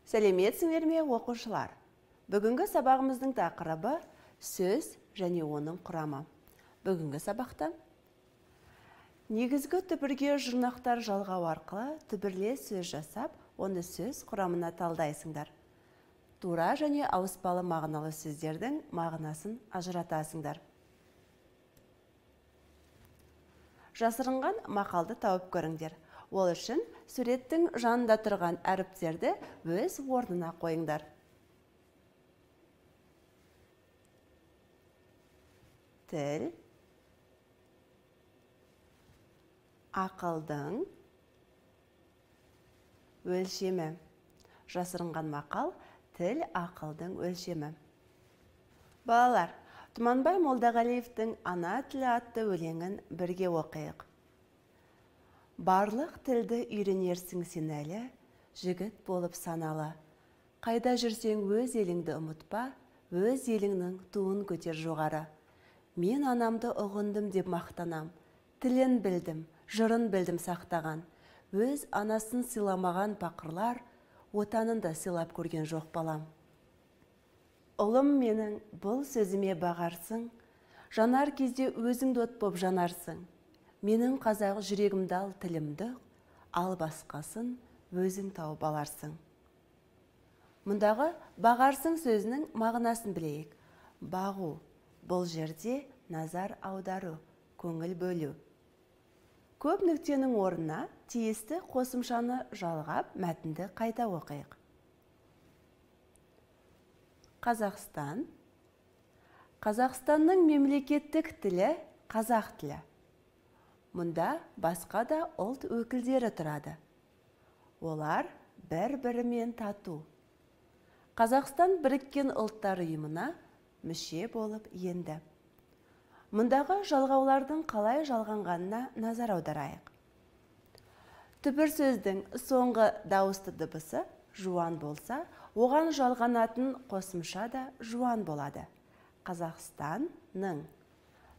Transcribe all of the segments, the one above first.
Сәлеметсіңдер ме, оқушылар? Бүгінгі сабағымыздың тақырыбы сөз және оның құрамы. Бүгінгі сабақта негізгі түбірге жұрнақтар жалғау арқылы түбірлес сөз жасап, оны сөз құрамына талдайсыңдар. Тура және ауыспалы мағыналы сөздердің мағынасын ажыратасыңдар. Жасырынған мақалды тауып көріңдер. Ол үшін суреттің жанында тұрған әріптерді өз орнына қойыңдар. Тіл, ақылдың өлшемі. Жасырынған мақал тіл, ақылдың өлшемі. Балалар, Тұманбай Молдағалиевтің «Ана тілі» атты өлеңін бірге оқиық. Барлық тілді үйренерсің сен әлі, жігіт болып саналы. Қайда жүрсең өз еліңді ұмытпа, өз еліңнің туын көтер жоғары. Мен анамды ұғындым деп мақтанам, тілін білдім, жырын білдім сақтаған. Өз анасын сыйламаған пақырлар, отанын да сыйлап көрген жоқ балам. Ұлым менің бұл сөзіме бағарсың, жанар кезде өзіңді от боп жанарсың. Менің қазақ жүрегімді ал тілімді, ал басқасын өзің тауып аларсың. Мұндағы бағарсың сөзінің мағынасын білейік. Бағу, бұл жерде назар аудару, көңіл бөлу. Көп нүктенің орнына тиісті қосымшаны жалғап, мәтінді қайта оқиық. Қазақстан. Қазақстанның мемлекеттік тілі қазақ тілі. Мұнда басқа да ұлт өкілдері тұрады. Олар бір-бірімен тату. Қазақстан біріккен ұлттар ұйымына мүше болып енді. Мұндағы жалғаулардың қалай жалғанғанына назар аударайық. Түбір сөздің соңғы дауысты дыбысы жуан болса, оған жалғанатын қосымша да жуан болады. Қазақстанның.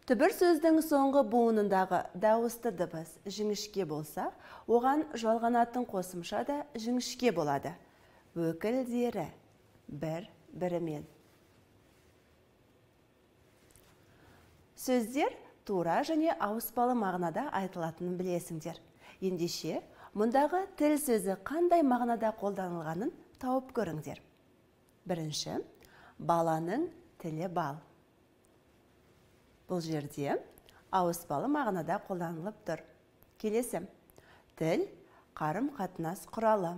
Түбір сөздің соңғы буынындағы дауысты дыбыс жіңішке болса, оған жалғанатын қосымша да жіңішке болады. Өкілдері бір-бірімен. Сөздер тура және ауыспалы мағынада айтылатынын білесіңдер. Ендеше, мұндағы тіл сөзі қандай мағынада қолданылғанын тауып көріңдер. Бірінші, баланың тілі бал. Бұл жерде ауыспалы мағынада қолданылып тұр. Келесі, тіл қарым-қатынас құралы.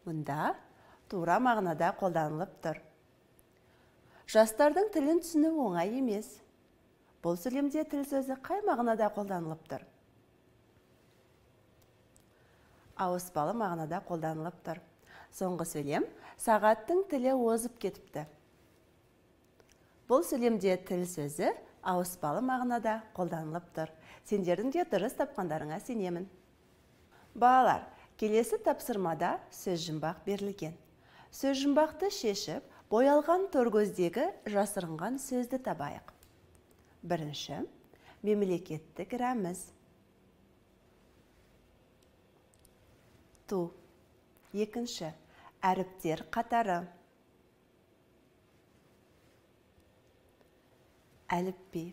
Мұнда тура мағынада қолданылып тұр. Жастардың тілін түсіну оңай емес. Бұл сөйлемде тіл сөзі қай мағынада қолданылып тұр? Ауыспалы мағынада қолданылып тұр. Соңғы сөйлем, сағаттың тілі озып кетіпті. Бұл сөйлемде тіл сөзі ауыспалы мағынада қолданылып тұр. Сендердің де дұрыс тапқандарыңа сенемін. Балалар, келесі тапсырмада сөз жұмбақ берілген. Сөз жұмбақты шешіп, боялған торкөздегі жасырынған сөзді табайық. Бірінші, мемлекеттік рәміз. Ту. Екінші, әріптер қатары. Әліпби.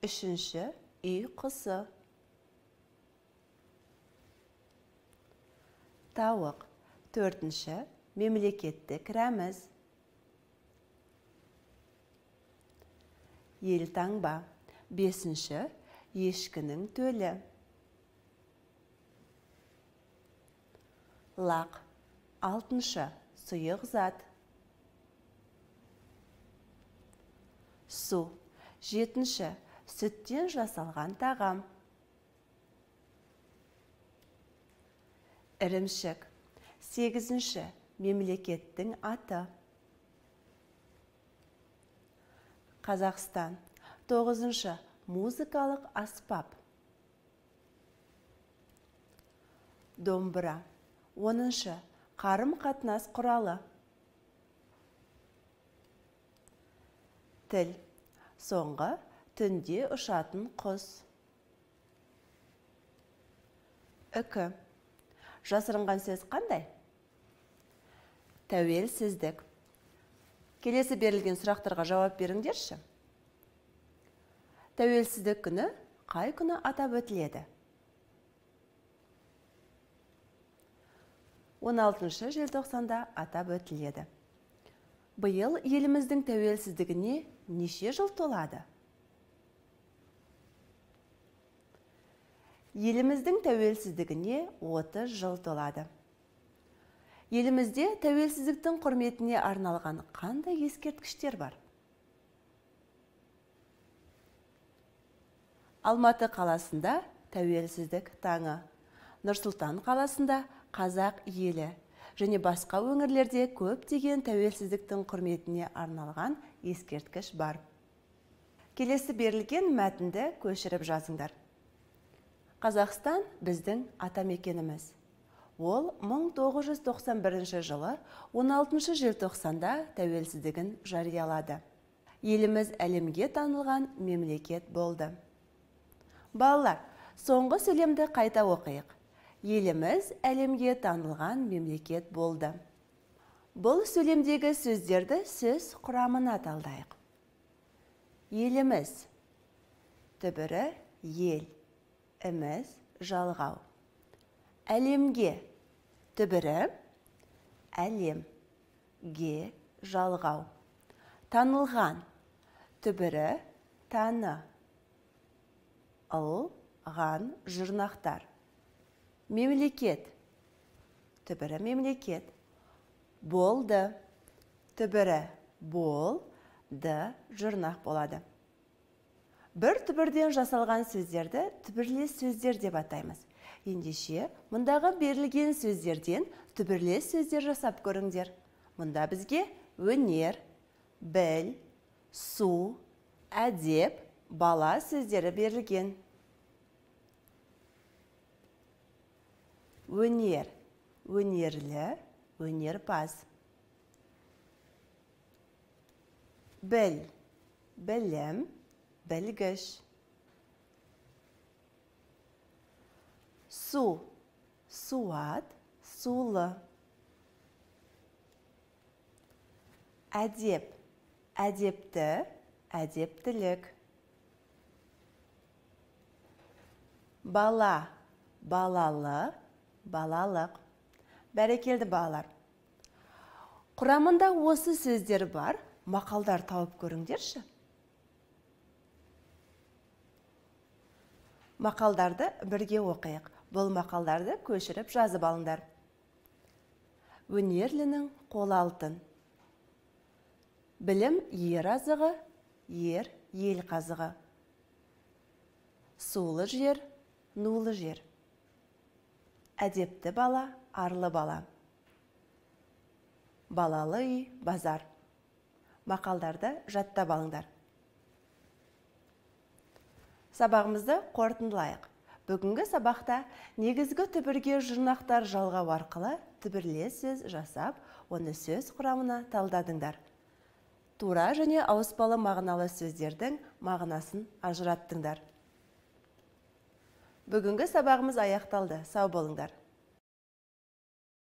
Үшінші, үй құсы. Тауық. Төртінші, мемлекеттік рәміз. Елтаңба. Бесінші, ешкінің төлі. Лақ. Алтыншы, сұйық зат. Су. Жетінші, сүттен жасалған тағам. Ірімшік. Сегізінші, мемлекеттің аты. Қазақстан. Тоғызыншы, музыкалық аспап. Домбыра. Оныншы, қарым-қатынас құралы. Тіл. Соңғы, түнде ұшатын құс. Үкі. жасырынған сөз қандай? Тәуелсіздік. Келесі берілген сұрақтарға жауап беріңдерші. Тәуелсіздік күні қай күні атап өтіледі? 16 желтоқсанда атап өтіледі. Биыл еліміздің тәуелсіздігіне неше жыл толады? Еліміздің тәуелсіздігіне 30 жыл толады. Елімізде тәуелсіздіктің құрметіне арналған қандай ескерткіштер бар? Алматы қаласында тәуелсіздік таңы, Нұр-Сұлтан қаласында қазақ елі және басқа өңірлерде көптеген тәуелсіздіктің құрметіне арналған ескерткіш бар. Келесі берілген мәтінді көшіріп жазыңдар. Қазақстан біздің атамекеніміз. Ол 1991 жылы 16 желтоқсанда тәуелсіздігін жариялады. Еліміз әлемге танылған мемлекет болды. Балалар, соңғы сөйлемді қайта оқиық. Еліміз әлемге танылған мемлекет болды. Бұл сөйлемдегі сөздерді сөз құрамына талдайық. Еліміз, түбірі ел, іміз, жалғау. Әлемге, түбірі әлем, ге, жалғау. Танылған, түбірі таны, ған, жұрнақтар. Мемлекет, түбірі мемлекет. Болды, түбірі бол, жұрнақ болады. Бір түбірден жасалған сөздерді түбірлес сөздер деп атаймыз. Ендеше, мұндағы берілген сөздерден түбірлес сөздер жасап көріңдер. Мұнда бізге өнер, біл, су, әдеп, бала сөздері берілген. Өнер, өнерлі, өнерпаз. Біл, білім, білгіш. Су, суат, сулы. Әдеп, әдепті, әдептілік. Бала, балалы, балалық. Бәрекелді балалар. Құрамында осы сөздер бар, мақалдар тауып көріңдерші. Мақалдарды бірге оқиық. Бұл мақалдарды көшіріп жазып алыңдар. Өнерлінің қол алтын. Білім ер азығы, ер ел қазығы. Сулы жер, нулы жер. Әдепті бала, арлы бала. Балалы үй, базар. Мақалдарды жаттап алыңдар. Сабағымызды қорытындылайық. Бүгінгі сабақта негізгі түбірге жұрнақтар жалғау арқылы түбірлес сөз жасап, оны сөз құрамына талдадыңдар. Тура және ауыспалы мағыналы сөздердің мағынасын ажыраттыңдар. Бүгінгі сабағымыз аяқталды. Сау болыңдар.